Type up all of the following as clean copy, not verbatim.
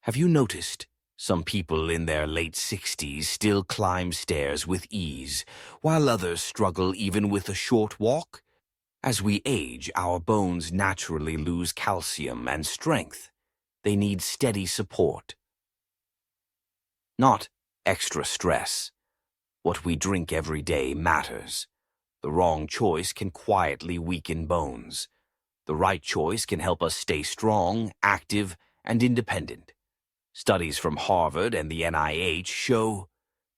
Have you noticed some people in their late 60s still climb stairs with ease, while others struggle even with a short walk? As we age, our bones naturally lose calcium and strength. They need steady support, not extra stress. What we drink every day matters. The wrong choice can quietly weaken bones. The right choice can help us stay strong, active, and independent. Studies from Harvard and the NIH show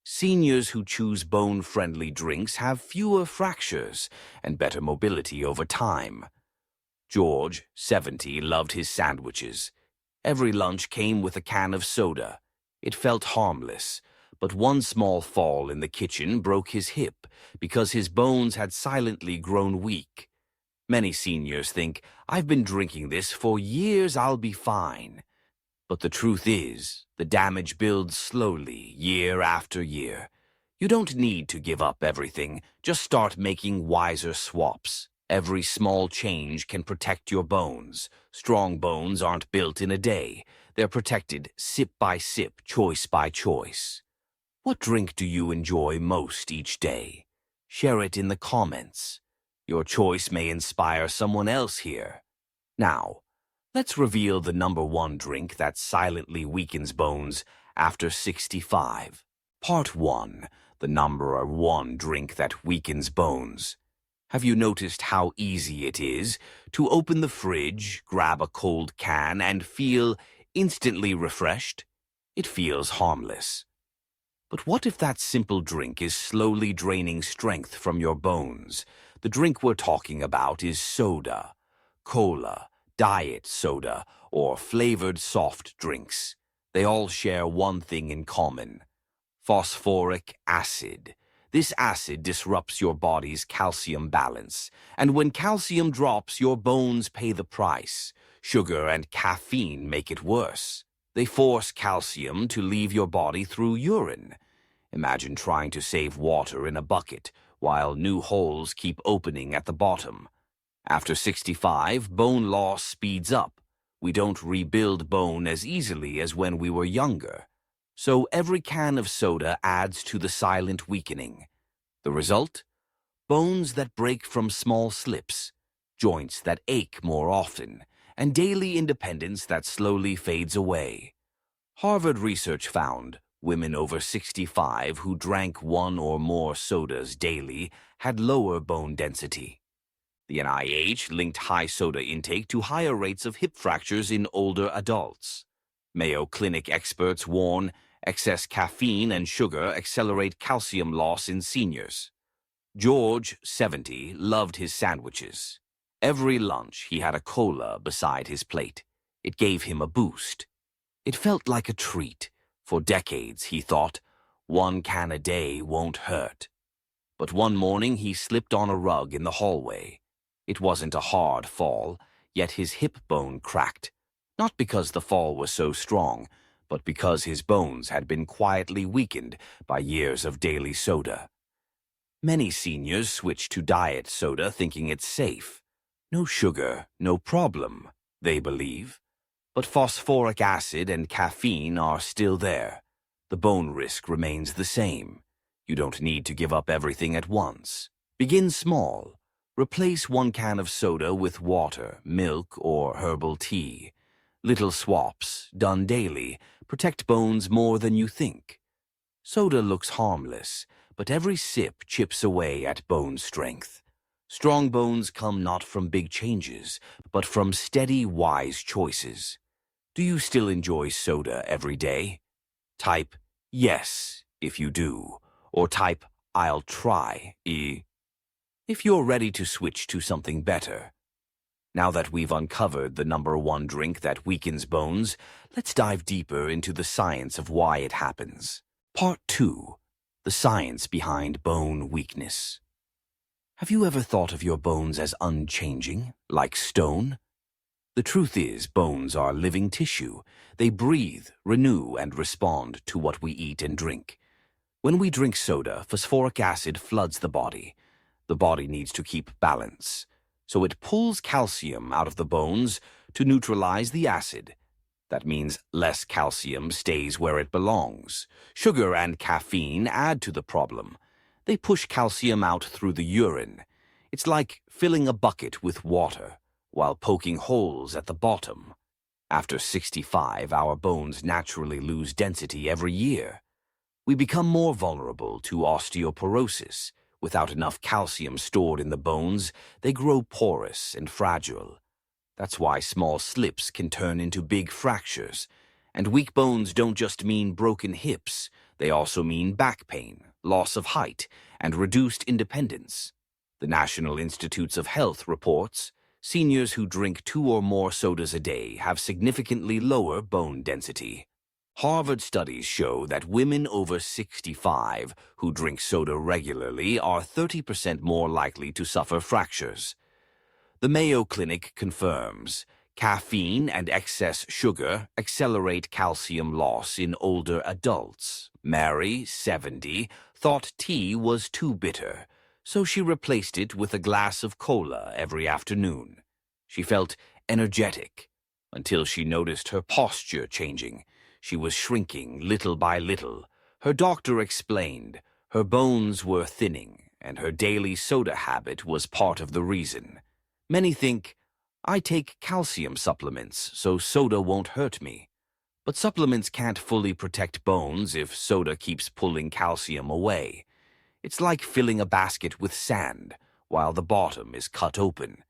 seniors who choose bone-friendly drinks have fewer fractures and better mobility over time. George, 70, loved his sandwiches. Every lunch came with a can of soda. It felt harmless, but one small fall in the kitchen broke his hip because his bones had silently grown weak. Many seniors think, "I've been drinking this for years, I'll be fine." But the truth is, the damage builds slowly, year after year. You don't need to give up everything, just start making wiser swaps. Every small change can protect your bones. Strong bones aren't built in a day. They're protected sip by sip, choice by choice. What drink do you enjoy most each day? Share it in the comments. Your choice may inspire someone else here. Now, let's reveal the number one drink that silently weakens bones after 65. Part 1. The number one drink that weakens bones. Have you noticed how easy it is to open the fridge, grab a cold can, and feel instantly refreshed? It feels harmless. But what if that simple drink is slowly draining strength from your bones? The drink we're talking about is soda, cola, diet soda, or flavored soft drinks. They all share one thing in common: phosphoric acid. This acid disrupts your body's calcium balance, and when calcium drops, your bones pay the price. Sugar and caffeine make it worse. They force calcium to leave your body through urine. Imagine trying to save water in a bucket while new holes keep opening at the bottom. After 65, bone loss speeds up. We don't rebuild bone as easily as when we were younger. So every can of soda adds to the silent weakening. The result? Bones that break from small slips, joints that ache more often, and daily independence that slowly fades away. Harvard research found women over 65 who drank one or more sodas daily had lower bone density. The NIH linked high soda intake to higher rates of hip fractures in older adults. Mayo Clinic experts warn excess caffeine and sugar accelerate calcium loss in seniors. George, 70, loved his sandwiches. Every lunch he had a cola beside his plate. It gave him a boost. It felt like a treat. For decades, he thought, one can a day won't hurt. But one morning he slipped on a rug in the hallway. It wasn't a hard fall, yet his hip bone cracked. Not because the fall was so strong, but because his bones had been quietly weakened by years of daily soda. Many seniors switch to diet soda thinking it's safe. No sugar, no problem, they believe. But phosphoric acid and caffeine are still there. The bone risk remains the same. You don't need to give up everything at once. Begin small. Replace one can of soda with water, milk, or herbal tea. Little swaps, done daily, protect bones more than you think. Soda looks harmless, but every sip chips away at bone strength. Strong bones come not from big changes, but from steady, wise choices. Do you still enjoy soda every day? Type yes if you do, or type I'll try if you're ready to switch to something better. Now that we've uncovered the number one drink that weakens bones, let's dive deeper into the science of why it happens. Part 2. The science behind bone weakness. Have you ever thought of your bones as unchanging, like stone? The truth is, bones are living tissue. They breathe, renew, and respond to what we eat and drink. When we drink soda, phosphoric acid floods the body. The body needs to keep balance, so it pulls calcium out of the bones to neutralize the acid. That means less calcium stays where it belongs. Sugar and caffeine add to the problem. They push calcium out through the urine. It's like filling a bucket with water while poking holes at the bottom. After 65, our bones naturally lose density every year. We become more vulnerable to osteoporosis. Without enough calcium stored in the bones, they grow porous and fragile. That's why small slips can turn into big fractures. And weak bones don't just mean broken hips, they also mean back pain, loss of height, and reduced independence. The National Institutes of Health reports seniors who drink 2 or more sodas a day have significantly lower bone density. Harvard studies show that women over 65 who drink soda regularly are 30% more likely to suffer fractures. The Mayo Clinic confirms caffeine and excess sugar accelerate calcium loss in older adults. Mary, 70, thought tea was too bitter, so she replaced it with a glass of cola every afternoon. She felt energetic until she noticed her posture changing. She was shrinking little by little. Her doctor explained her bones were thinning, and her daily soda habit was part of the reason. Many think, I take calcium supplements, so soda won't hurt me. But supplements can't fully protect bones if soda keeps pulling calcium away. It's like filling a basket with sand while the bottom is cut open.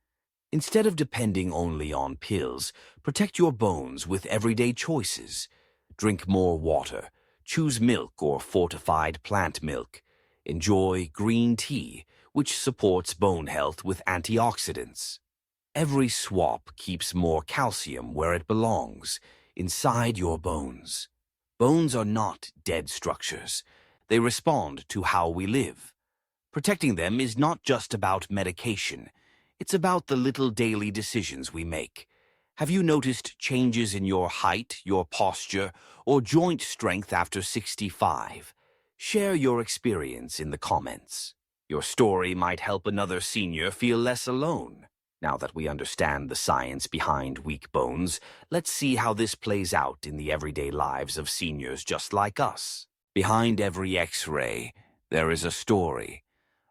Instead of depending only on pills, protect your bones with everyday choices. Drink more water, choose milk or fortified plant milk. Enjoy green tea, which supports bone health with antioxidants. Every swap keeps more calcium where it belongs, inside your bones. Bones are not dead structures. They respond to how we live. Protecting them is not just about medication. It's about the little daily decisions we make. Have you noticed changes in your height, your posture, or joint strength after 65? Share your experience in the comments. Your story might help another senior feel less alone. Now that we understand the science behind weak bones, let's see how this plays out in the everyday lives of seniors just like us. Behind every X-ray, there is a story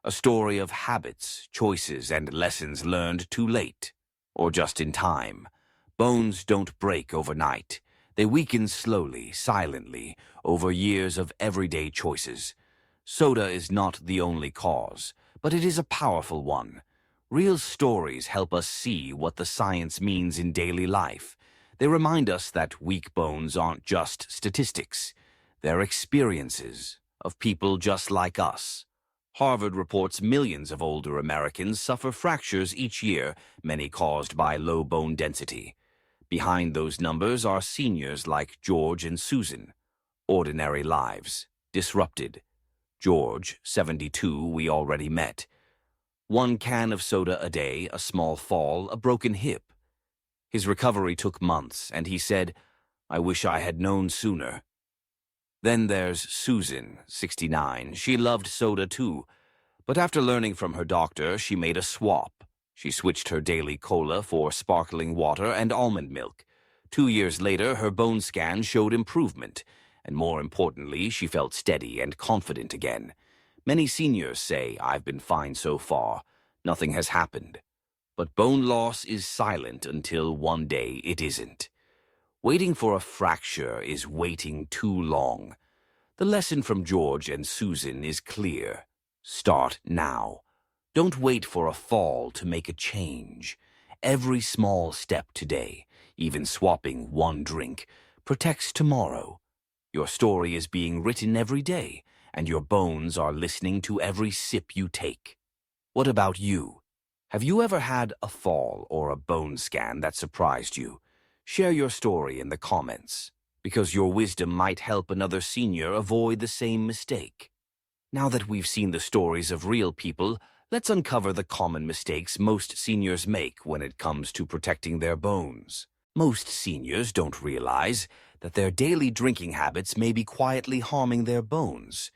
of habits, choices, and lessons learned too late, or just in time. Bones don't break overnight. They weaken slowly, silently, over years of everyday choices. Soda is not the only cause, but it is a powerful one. Real stories help us see what the science means in daily life. They remind us that weak bones aren't just statistics. They're experiences of people just like us. Harvard reports millions of older Americans suffer fractures each year, many caused by low bone density. Behind those numbers are seniors like George and Susan. Ordinary lives, disrupted. George, 72, we already met. 1 can of soda a day, a small fall, a broken hip. His recovery took months, and he said, I wish I had known sooner. Then there's Susan, 69. She loved soda too, but after learning from her doctor, she made a swap. She switched her daily cola for sparkling water and almond milk. 2 years later, her bone scan showed improvement, and more importantly, she felt steady and confident again. Many seniors say, I've been fine so far. Nothing has happened. But bone loss is silent until one day it isn't. Waiting for a fracture is waiting too long. The lesson from George and Susan is clear. Start now. Don't wait for a fall to make a change. Every small step today, even swapping 1 drink, protects tomorrow. Your story is being written every day, and your bones are listening to every sip you take. What about you? Have you ever had a fall or a bone scan that surprised you? Share your story in the comments, because your wisdom might help another senior avoid the same mistake. Now that we've seen the stories of real people, let's uncover the common mistakes most seniors make when it comes to protecting their bones. Most seniors don't realize that their daily drinking habits may be quietly harming their bones.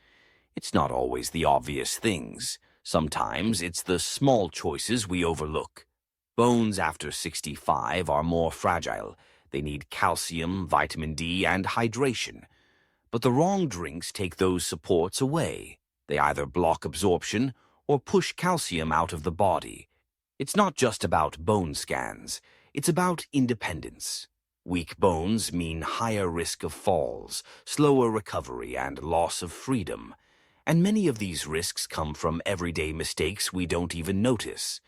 It's not always the obvious things. Sometimes it's the small choices we overlook. Bones after 65 are more fragile. They need calcium, vitamin D, and hydration. But the wrong drinks take those supports away. They either block absorption or push calcium out of the body. It's not just about bone scans. It's about independence. Weak bones mean higher risk of falls, slower recovery, and loss of freedom. And many of these risks come from everyday mistakes we don't even notice.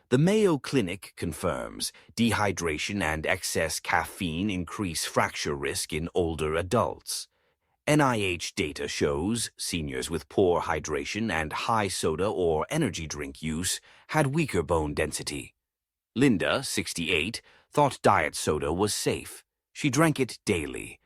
The Mayo Clinic confirms dehydration and excess caffeine increase fracture risk in older adults. NIH data shows seniors with poor hydration and high soda or energy drink use had weaker bone density. Linda, 68, thought diet soda was safe. She drank it daily.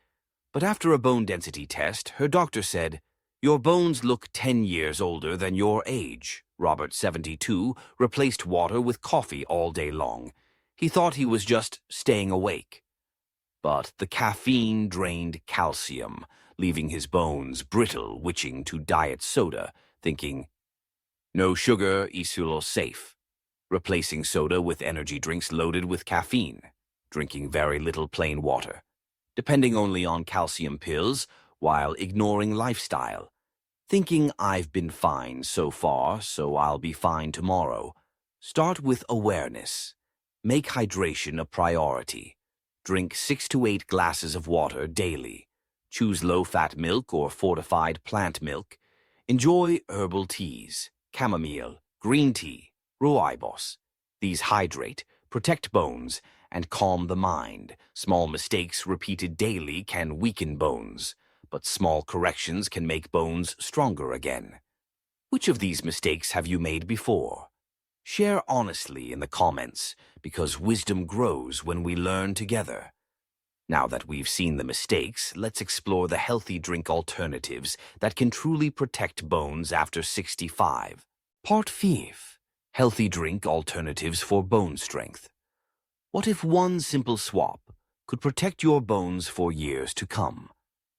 But after a bone density test, her doctor said, "Your bones look 10 years older than your age." Robert, 72, replaced water with coffee all day long. He thought he was just staying awake. But the caffeine drained calcium, leaving his bones brittle, switching to diet soda, thinking, "No sugar, isulo safe." Replacing soda with energy drinks loaded with caffeine, drinking very little plain water, depending only on calcium pills while ignoring lifestyle. Thinking I've been fine so far, so I'll be fine tomorrow. Start with awareness. Make hydration a priority. Drink 6 to 8 glasses of water daily. Choose low-fat milk or fortified plant milk. Enjoy herbal teas, chamomile, green tea, rooibos. These hydrate, protect bones, and calm the mind. Small mistakes repeated daily can weaken bones, but small corrections can make bones stronger again. Which of these mistakes have you made before? Share honestly in the comments, because wisdom grows when we learn together. Now that we've seen the mistakes, let's explore the healthy drink alternatives that can truly protect bones after 65. Part 5. Healthy drink alternatives for bone strength. What if one simple swap could protect your bones for years to come?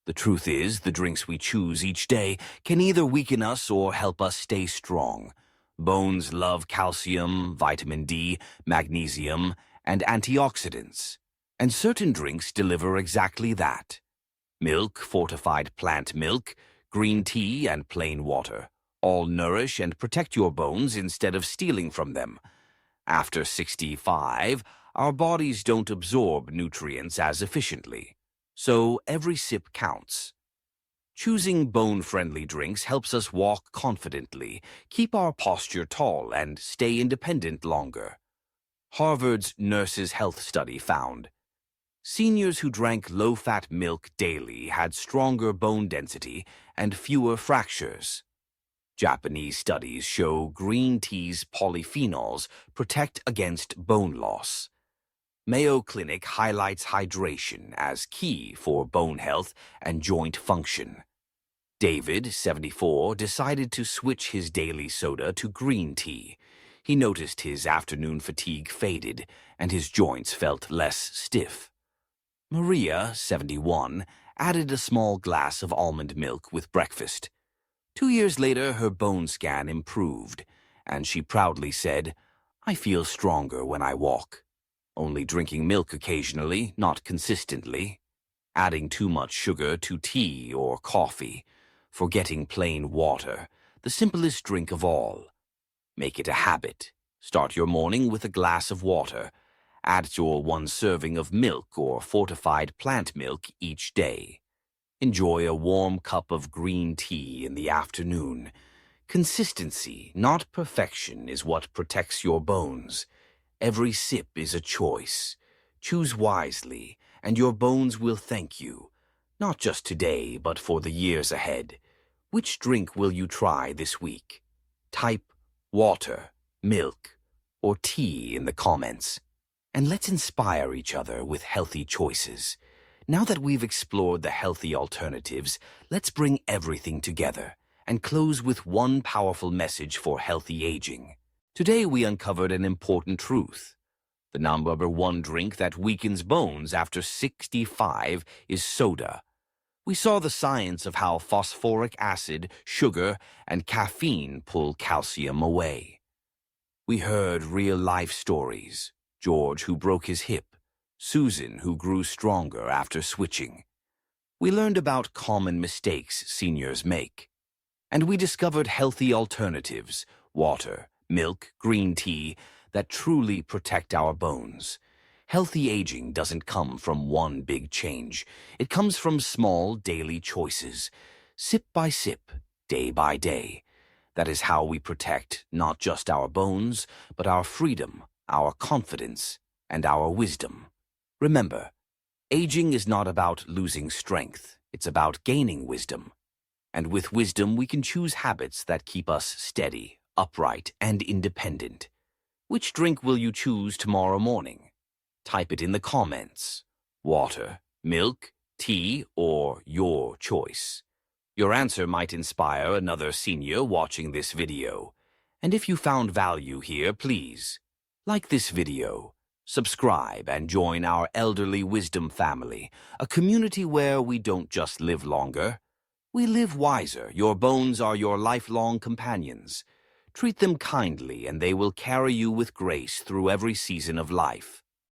The truth is, the drinks we choose each day can either weaken us or help us stay strong. Bones love calcium, vitamin D, magnesium, and antioxidants. And certain drinks deliver exactly that. Milk, fortified plant milk, green tea, and plain water all nourish and protect your bones instead of stealing from them. After 65, our bodies don't absorb nutrients as efficiently, so every sip counts. Choosing bone-friendly drinks helps us walk confidently, keep our posture tall, and stay independent longer. Harvard's Nurses' Health Study found seniors who drank low-fat milk daily had stronger bone density and fewer fractures. Japanese studies show green tea's polyphenols protect against bone loss. Mayo Clinic highlights hydration as key for bone health and joint function. David, 74, decided to switch his daily soda to green tea. He noticed his afternoon fatigue faded and his joints felt less stiff. Maria, 71, added a small glass of almond milk with breakfast. 2 years later, her bone scan improved, and she proudly said, "I feel stronger when I walk." Only drinking milk occasionally, not consistently. Adding too much sugar to tea or coffee. Forgetting plain water, the simplest drink of all. Make it a habit. Start your morning with a glass of water. Add your 1 serving of milk or fortified plant milk each day. Enjoy a warm cup of green tea in the afternoon. Consistency, not perfection, is what protects your bones. Every sip is a choice. Choose wisely, and your bones will thank you. Not just today, but for the years ahead. Which drink will you try this week? Type water, milk, or tea in the comments. And let's inspire each other with healthy choices. Now that we've explored the healthy alternatives, let's bring everything together and close with one powerful message for healthy aging. Today we uncovered an important truth. The number 1 drink that weakens bones after 65 is soda. We saw the science of how phosphoric acid, sugar, and caffeine pull calcium away. We heard real-life stories. George, who broke his hip, Susan, who grew stronger after switching. We learned about common mistakes seniors make. And we discovered healthy alternatives, water, milk, green tea, that truly protect our bones. Healthy aging doesn't come from one big change. It comes from small daily choices, sip by sip, day by day. That is how we protect not just our bones, but our freedom, our confidence, and our wisdom. Remember, aging is not about losing strength. It's about gaining wisdom. And with wisdom, we can choose habits that keep us steady, upright, and independent. Which drink will you choose tomorrow morning? Type it in the comments. Water, milk, tea, or your choice. Your answer might inspire another senior watching this video. And if you found value here, please like this video, subscribe, and join our elderly wisdom family, a community where we don't just live longer, we live wiser. Your bones are your lifelong companions. Treat them kindly, and they will carry you with grace through every season of life.